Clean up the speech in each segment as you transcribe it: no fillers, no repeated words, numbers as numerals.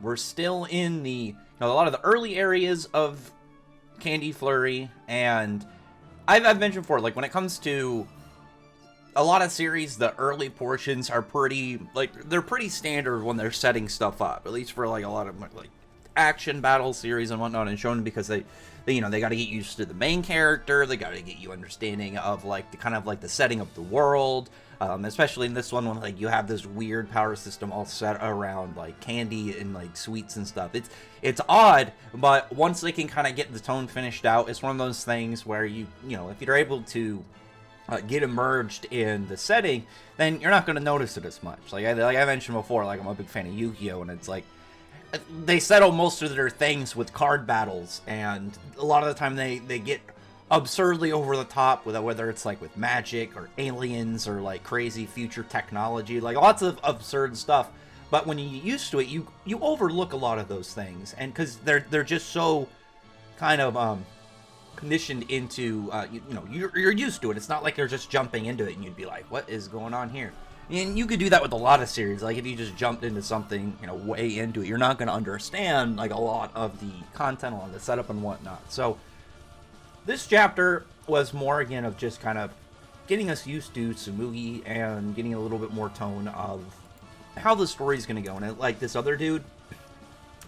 we're still in a lot of the early areas of Candy Flurry, and I've mentioned before, like, when it comes to a lot of series, the early portions are pretty, like, they're pretty standard when they're setting stuff up, at least for, like, a lot of, like, action battle series and whatnot, and shown because they got to get used to the main character, they got to get you understanding of, like, the kind of, like, the setting of the world, especially in this one when, like, you have this weird power system all set around, like, candy and, like, sweets and stuff. It's odd, but once they can kind of get the tone finished out, it's one of those things where if you're able to get immersed in the setting, then you're not going to notice it as much. Like I mentioned before, like, I'm a big fan of Yu-Gi-Oh! And it's like, they settle most of their things with card battles, and a lot of the time they get absurdly over the top, with whether it's like with magic or aliens or like crazy future technology, like lots of absurd stuff. But when you get used to it, you overlook a lot of those things, and because they're just so kind of conditioned into you're used to it. It's not like you're just jumping into it and you'd be like, what is going on here? And you could do that with a lot of series. Like, if you just jumped into something, way into it, you're not going to understand, like, a lot of the content, a lot of the setup and whatnot. So, this chapter was more, again, of just kind of getting us used to Tsumugi and getting a little bit more tone of how the story's going to go. And, like, this other dude,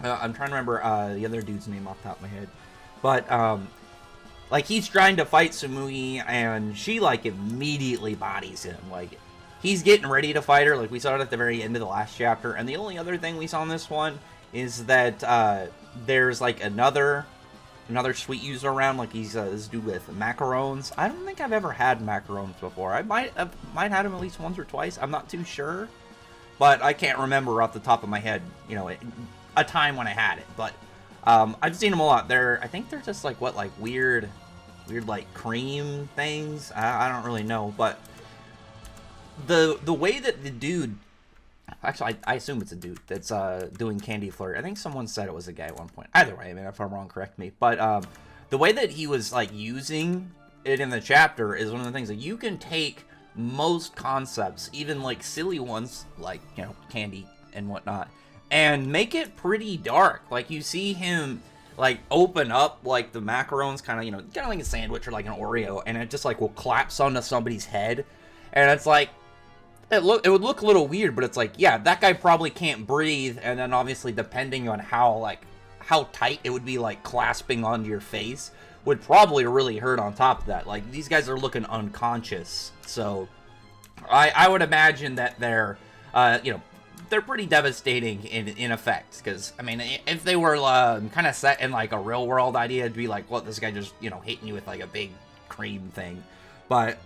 I'm trying to remember the other dude's name off the top of my head. But, like, he's trying to fight Tsumugi, and she, like, immediately bodies him. Like, he's getting ready to fight her, like we saw it at the very end of the last chapter. And the only other thing we saw in this one is that there's, like, another sweet user around. Like, he's this dude with macarons. I don't think I've ever had macarons before. I might have had them at least once or twice. I'm not too sure, but I can't remember off the top of my head, a time when I had it. But I've seen them a lot. I think they're just like weird like cream things. I don't really know, but the way that the dude, actually I assume it's a dude that's doing Candy Flurry. I think someone said it was a guy at one point. Either way, I mean, if I'm wrong, correct me. But the way that he was, like, using it in the chapter is one of the things that you can take most concepts, even like silly ones like candy and whatnot, and make it pretty dark. Like, you see him, like, open up, like, the macarons, kind of like a sandwich or like an Oreo, and it just, like, will collapse onto somebody's head, and it's like, it would look a little weird, but it's like, yeah, that guy probably can't breathe, and then obviously depending on how tight it would be, like, clasping onto your face, would probably really hurt on top of that. Like, these guys are looking unconscious, so I would imagine that they're pretty devastating in effect, because, I mean, if they were kind of set in, like, a real-world idea, it'd be like, what, this guy just, hitting you with, like, a big cream thing, but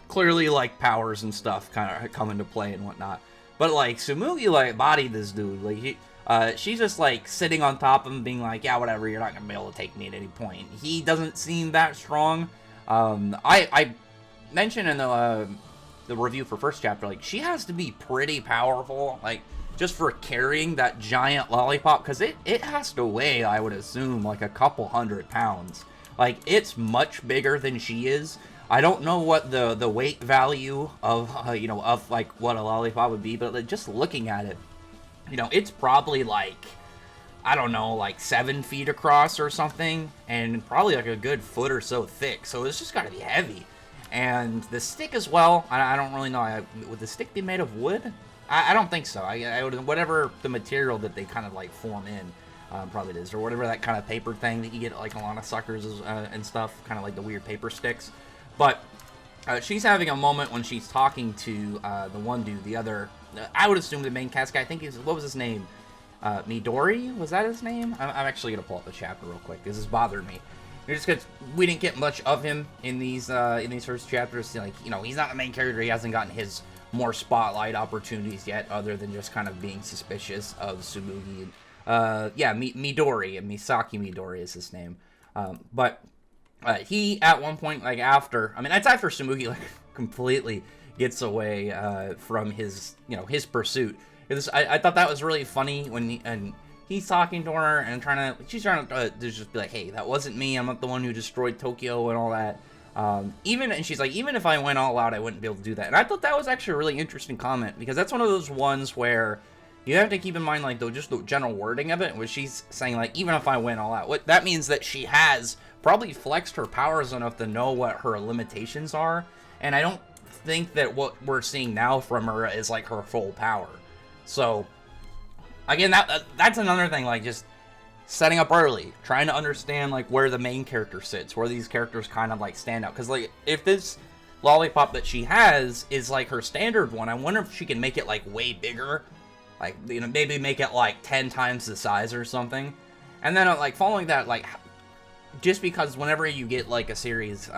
clearly, like, powers and stuff kind of come into play and whatnot. But, like, Tsumugi, like, bodied this dude. Like, she's just, like, sitting on top of him being like, yeah, whatever, you're not gonna be able to take me at any point. He doesn't seem that strong. I mentioned in the review for first chapter, like, she has to be pretty powerful, like, just for carrying that giant lollipop, because it has to weigh, I would assume, like, a couple 100 pounds. Like, it's much bigger than she is. I don't know what the weight value of, of, like, what a lollipop would be, but, like, just looking at it, it's probably, like, I don't know, like 7 feet across or something, and probably, like, a good foot or so thick, so it's just gotta be heavy. And the stick as well, I don't really know, would the stick be made of wood? I don't think so. I would, whatever the material that they kind of, like, form in, probably it is, or whatever that kind of paper thing that you get, like, a lot of suckers and stuff, kind of like the weird paper sticks. But she's having a moment when she's talking to the one dude, the other, I would assume the main cast guy, I think what was his name? Midori? Was that his name? I'm actually going to pull up the chapter real quick, because this bothered me. Just because we didn't get much of him in these first chapters. Like, he's not the main character, he hasn't gotten his more spotlight opportunities yet, other than just kind of being suspicious of Tsumugi. Yeah, Midori, and Misaki Midori is his name. But he, at one point, like, after Tsumugi, like, completely gets away from his, his pursuit. I thought that was really funny when he's talking to her and she's trying to just be like, hey, that wasn't me, I'm not the one who destroyed Tokyo and all that. And she's like, even if I went all out, I wouldn't be able to do that. And I thought that was actually a really interesting comment, because that's one of those ones where you have to keep in mind, like, though, just the general wording of it, which she's saying, like, even if I win all out, what that means that she has probably flexed her powers enough to know what her limitations are, and I don't think that what we're seeing now from her is, like, her full power. So, again, that's another thing, like, just setting up early, trying to understand, like, where the main character sits, where these characters kind of, like, stand out, because, like, if this lollipop that she has is, like, her standard one, I wonder if she can make it, like, way bigger. Like, you know, maybe make it, like, 10 times the size or something. And then, like, following that, like, just because whenever you get, like, a series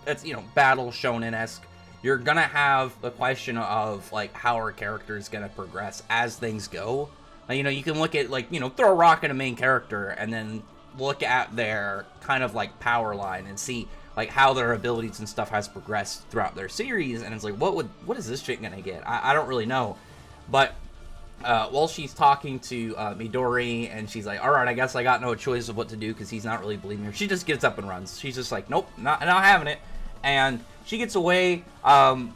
that's, you know, battle shonen-esque, you're gonna have the question of, like, how our character is gonna progress as things go. Like, you know, you can look at, like, you know, throw a rock at a main character and then look at their kind of, like, power line and see, like, how their abilities and stuff has progressed throughout their series. And it's like, what is this chick gonna get? I don't really know. But while she's talking to Midori, and she's like, alright, I guess I got no choice of what to do because he's not really believing her. She just gets up and runs. She's just like, nope, not having it. And she gets away from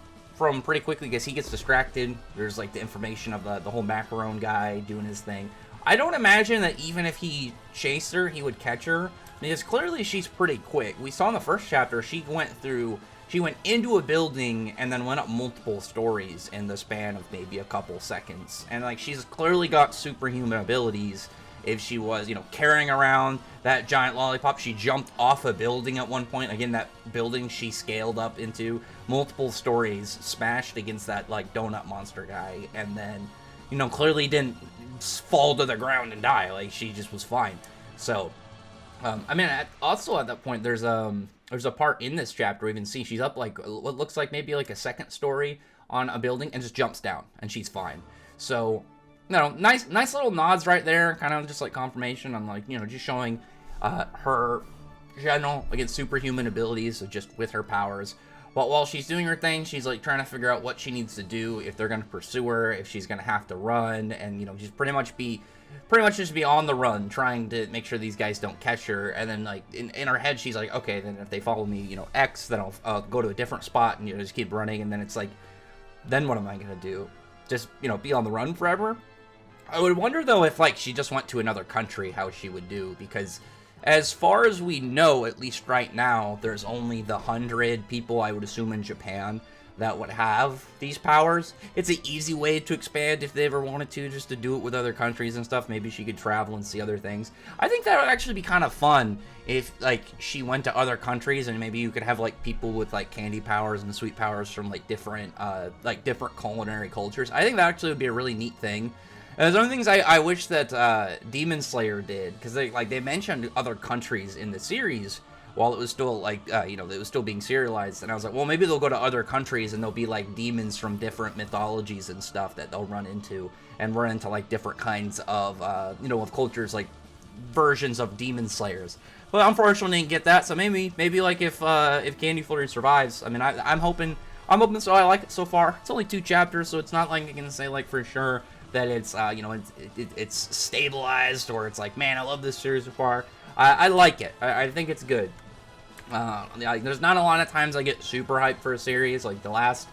pretty quickly because he gets distracted. There's, like, the information of the whole macaron guy doing his thing. I don't imagine that even if he chased her, he would catch her, because clearly she's pretty quick. We saw in the first chapter, she went into a building and then went up multiple stories in the span of maybe a couple seconds. And, like, she's clearly got superhuman abilities. If she was, you know, carrying around that giant lollipop, she jumped off a building at one point. Again, that building she scaled up into multiple stories, smashed against that, like, donut monster guy, and then, you know, clearly didn't fall to the ground and die. Like, she just was fine. So, I mean, also at that point, there's a part in this chapter we even see she's up, like, what looks like maybe like a second story on a building and just jumps down, and she's fine. So, you know, nice little nods right there, kind of just like confirmation on, like, you know, just showing her general, again, superhuman abilities, so just with her powers. But while she's doing her thing, she's, like, trying to figure out what she needs to do, if they're going to pursue her, if she's going to have to run, and, you know, just pretty much just be on the run, trying to make sure these guys don't catch her. And then, like, in her head, she's like, okay, then if they follow me, you know, X, then I'll go to a different spot and, you know, just keep running. And then it's like, then what am I going to do? Just, you know, be on the run forever? I would wonder, though, if, like, she just went to another country, how she would do, because as far as we know, at least right now, there's only the 100 people, I would assume, in Japan that would have these powers. It's an easy way to expand if they ever wanted to, just to do it with other countries and stuff. Maybe she could travel and see other things. I think that would actually be kind of fun if, like, she went to other countries and maybe you could have, like, people with, like, candy powers and sweet powers from, like, different culinary cultures. I think that actually would be a really neat thing. And there's other things I wish that Demon Slayer did, because they mentioned other countries in the series while it was still, like, you know, it was still being serialized, and I was like, well, maybe they'll go to other countries and there'll be, like, demons from different mythologies and stuff that they'll run into, and run into, like, different kinds of, you know, of cultures, like, versions of Demon Slayers. But unfortunately, didn't get that, so maybe, like, if Candy Flurry survives, I mean, I'm hoping, so I like it so far. It's only 2 chapters, so it's not like I can say, like, for sure that it's, you know, it's stabilized, or it's like, man, I love this series so far. I like it. I think it's good. There's not a lot of times I get super hyped for a series. Like, the last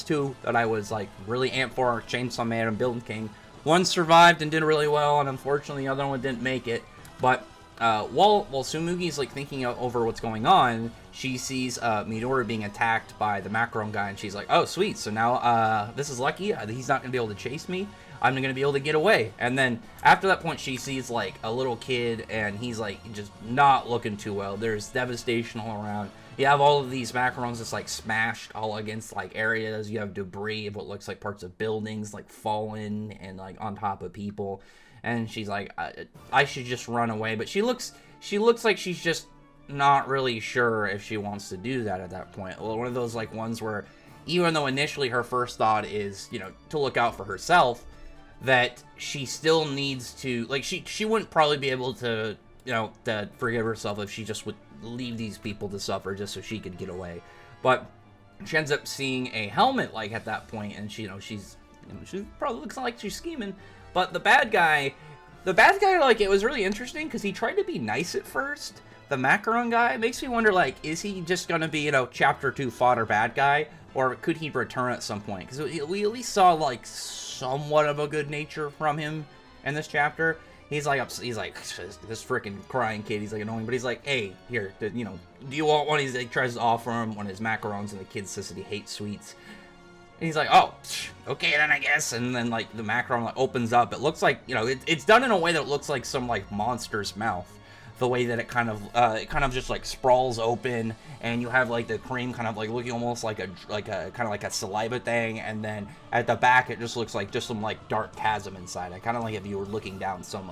2 that I was, like, really amped for, Chainsaw Man and Building King. One survived and did really well, and unfortunately the other one didn't make it. But while Tsumugi's, like, thinking over what's going on, she sees Midori being attacked by the macaron guy, and she's like, oh, sweet, so now this is lucky. He's not going to be able to chase me. I'm going to be able to get away. And then after that point, she sees, like, a little kid, and he's, like, just not looking too well. There's devastation all around. You have all of these macarons just, like, smashed all against, like, areas. You have debris of what looks like parts of buildings, like, fallen and, like, on top of people. And she's like, I should just run away. But she looks like she's just not really sure if she wants to do that at that point. Well, one of those, like, ones where even though initially her first thought is, you know, to look out for herself, that she still needs to, like, she wouldn't probably be able to, you know, to forgive herself if she just would leave these people to suffer just so she could get away. But she ends up seeing a helmet, like, at that point, and she probably looks like she's scheming. But the bad guy, like, it was really interesting because he tried to be nice at first. The macaron guy makes me wonder, like, is he just gonna be, you know, chapter 2 fodder bad guy, or could he return at some point? Because we at least saw, like, somewhat of a good nature from him in this chapter. He's like, this freaking crying kid. He's like annoying, but he's like, hey, here, you know, do you want one? He's like, tries to offer him one of his macarons, and the kid says that he hates sweets. And he's like, oh, okay then, I guess. And then like the macaron like opens up. It looks like, you know, it's done in a way that looks like some like monster's mouth. The way that it kind of just like sprawls open, and you have like the cream kind of like looking almost like a kind of like a saliva thing, and then at the back it just looks like just some like dark chasm inside. I kind of like if you were looking down some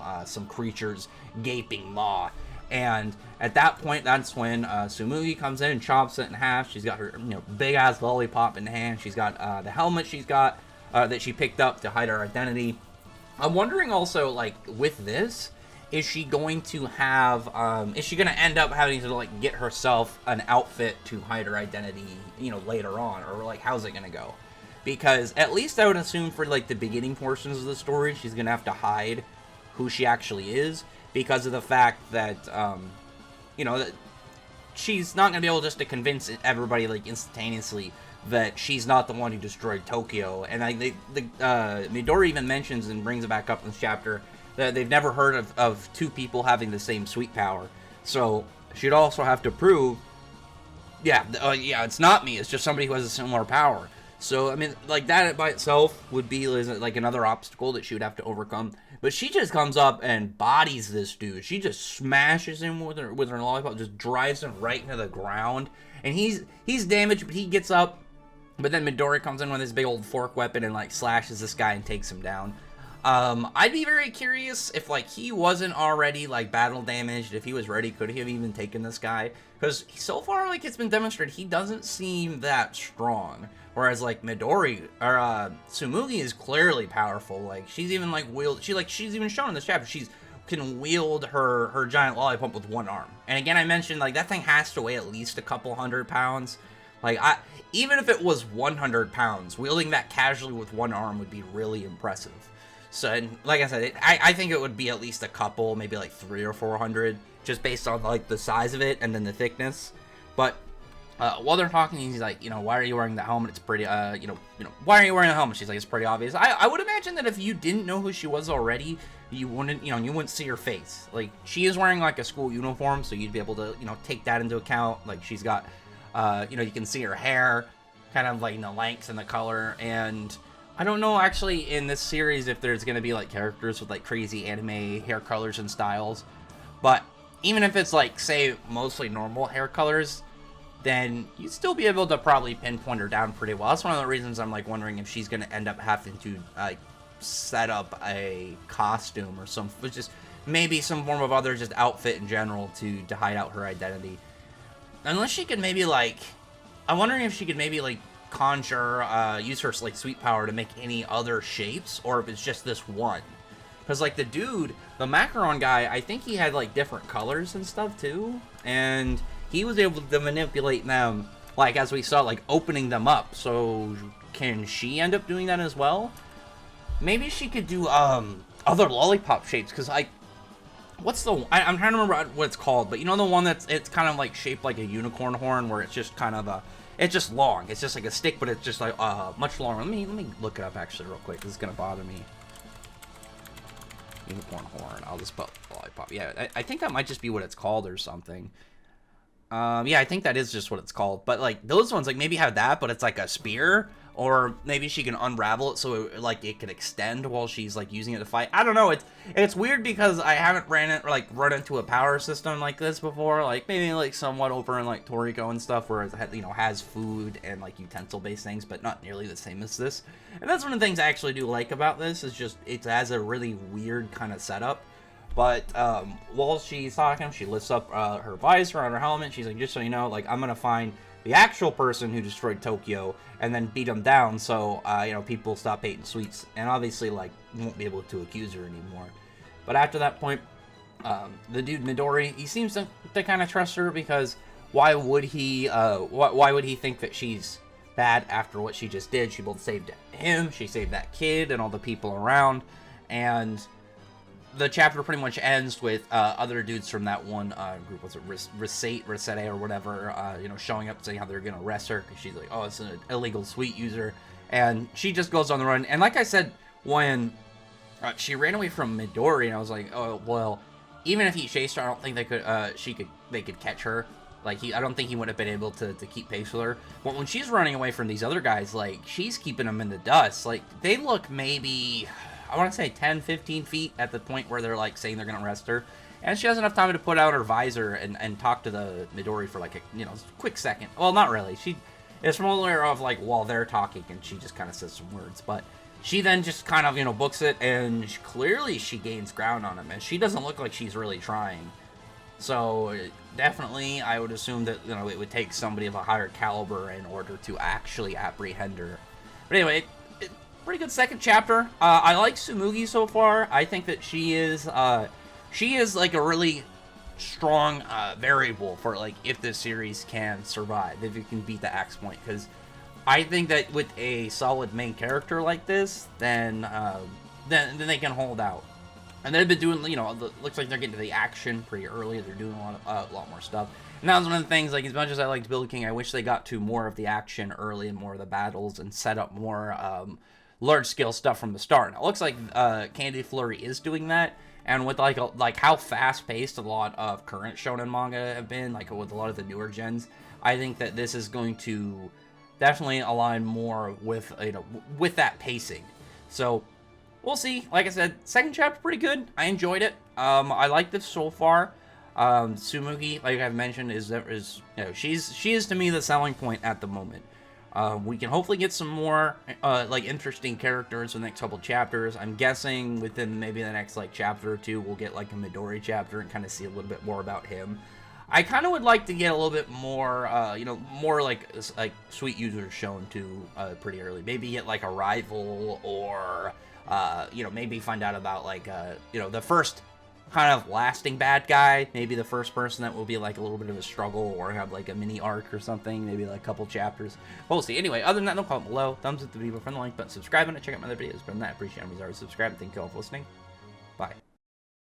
creature's gaping maw. And at that point, that's when Tsumugi comes in and chops it in half. She's got her, you know, big ass lollipop in hand. She's got the helmet she's got that she picked up to hide her identity. I'm wondering also, like, with this, is she going to have, is she going to end up having to, like, get herself an outfit to hide her identity, you know, later on? Or, like, how's it going to go? Because at least I would assume for, like, the beginning portions of the story, she's going to have to hide who she actually is. Because of the fact that, you know, that she's not going to be able just to convince everybody, like, instantaneously that she's not the one who destroyed Tokyo. And Midori even mentions and brings it back up in this chapter that they've never heard of two people having the same sweet power. So she'd also have to prove, yeah, it's not me. It's just somebody who has a similar power. So, I mean, like, that by itself would be, like, another obstacle that she would have to overcome. But she just comes up and bodies this dude. She just smashes him with her lollipop, just drives him right into the ground. And he's damaged, but he gets up. But then Midori comes in with his big old fork weapon and, like, slashes this guy and takes him down. I'd be very curious if, like, he wasn't already, like, battle damaged. If he was ready, could he have even taken this guy? Because so far, like, it's been demonstrated, he doesn't seem that strong. Whereas, like, Midori, or, Tsumugi is clearly powerful. Like, she's even, like, she's even shown in this chapter, can wield her giant lollipop with one arm. And again, I mentioned, like, that thing has to weigh at least a couple 100 pounds. Like, even if it was 100 pounds, wielding that casually with one arm would be really impressive. So, and like I said, I think it would be at least a couple, maybe like 300 or 400, just based on, like, the size of it and then the thickness. But while they're talking, he's like, you know, why are you wearing the helmet? It's pretty, you know, why are you wearing the helmet? She's like, it's pretty obvious. I would imagine that if you didn't know who she was already, you wouldn't see her face. Like, she is wearing, like, a school uniform, so you'd be able to, you know, take that into account. Like, she's got, you know, you can see her hair, kind of, like, the length and the color, and I don't know, actually, in this series, if there's going to be, like, characters with, like, crazy anime hair colors and styles, but even if it's, like, say, mostly normal hair colors, then you'd still be able to probably pinpoint her down pretty well. That's one of the reasons I'm, like, wondering if she's going to end up having to, like, set up a costume or just maybe some form of other just outfit in general to hide out her identity. Unless she could maybe, like, I'm wondering if she could maybe, like, conjure, use her, like, sweet power to make any other shapes, or if it's just this one. Because, like, the dude, the macaron guy, I think he had, like, different colors and stuff, too. And he was able to manipulate them, like, as we saw, like, opening them up. So, can she end up doing that as well? Maybe she could do, other lollipop shapes, because, like, I'm trying to remember what it's called, but you know the one it's kind of, like, shaped like a unicorn horn, where it's just kind of it's just long. It's just like a stick, but it's just, like, much longer. Let me look it up, actually, real quick. This is gonna bother me. Unicorn horn. I'll just put lollipop. Yeah, I think that might just be what it's called or something. Yeah, I think that is just what it's called. But, like, those ones, like, maybe have that, but it's like a spear. Or maybe she can unravel it so, it can extend while she's, like, using it to fight. I don't know. It's weird because I haven't run into a power system like this before. Like, maybe, like, somewhat over in, like, Toriko and stuff, where it, you know, has food and, like, utensil-based things, but not nearly the same as this. And that's one of the things I actually do like about this, is just it has a really weird kind of setup. But while she's talking, she lifts up her visor on her helmet. She's like, just so you know, like, I'm going to find the actual person who destroyed Tokyo and then beat him down so, you know, people stop hating sweets. And obviously, like, won't be able to accuse her anymore. But after that point, the dude Midori, he seems to kind of trust her, because why would he think that she's bad after what she just did? She both saved him, she saved that kid and all the people around, and the chapter pretty much ends with other dudes from that one group, was it Risette or whatever, you know, showing up saying how they're gonna arrest her because she's like, oh, it's an illegal sweet user, and she just goes on the run. And like I said, when she ran away from Midori, and I was like, oh, well, even if he chased her, I don't think they could catch her. Like, I don't think he would have been able to keep pace with her. But when she's running away from these other guys, like, she's keeping them in the dust. Like, they look maybe, I want to say 10, 15 feet at the point where they're, like, saying they're going to arrest her. And she has enough time to put out her visor and talk to the Midori for, like, a, you know, quick second. Well, not really. It's more of, like, while they're talking, and she just kind of says some words. But she then just kind of, you know, books it, and clearly she gains ground on him. And she doesn't look like she's really trying. So, definitely, I would assume that, you know, it would take somebody of a higher caliber in order to actually apprehend her. But anyway, pretty good second chapter. I like Tsumugi so far. I think that she is like a really strong variable for, like, if this series can survive, if it can beat the axe point. Because I think that with a solid main character like this, then they can hold out. And they've been doing, you know, looks like they're getting to the action pretty early. They're doing a lot more stuff. And that was one of the things, like, as much as I liked Billy King, I wish they got to more of the action early and more of the battles and set up more large-scale stuff from the start. And it looks like Candy Flurry is doing that. And with, like how fast-paced a lot of current shonen manga have been, like, with a lot of the newer gens, I think that this is going to definitely align more with, you know, with that pacing. So we'll see. Like I said, second chapter pretty good. I enjoyed it. I like this so far. Tsumugi, like I've mentioned, is you know, she is to me the selling point at the moment. We can hopefully get some more like interesting characters in the next couple chapters. I'm guessing within maybe the next like chapter or two, we'll get like a Midori chapter and kind of see a little bit more about him. I kind of would like to get a little bit more, you know, more like sweet users shown to pretty early. Maybe get like a rival, or you know, maybe find out about like you know, the first kind of lasting bad guy, maybe the first person that will be like a little bit of a struggle, or have like a mini arc or something, maybe like a couple chapters. We'll see. Anyway, other than that, no comment below, thumbs up the video, friend the like button, subscribe, and check out my other videos. But other than that, I appreciate it. Always subscribe. Thank you all for listening. Bye.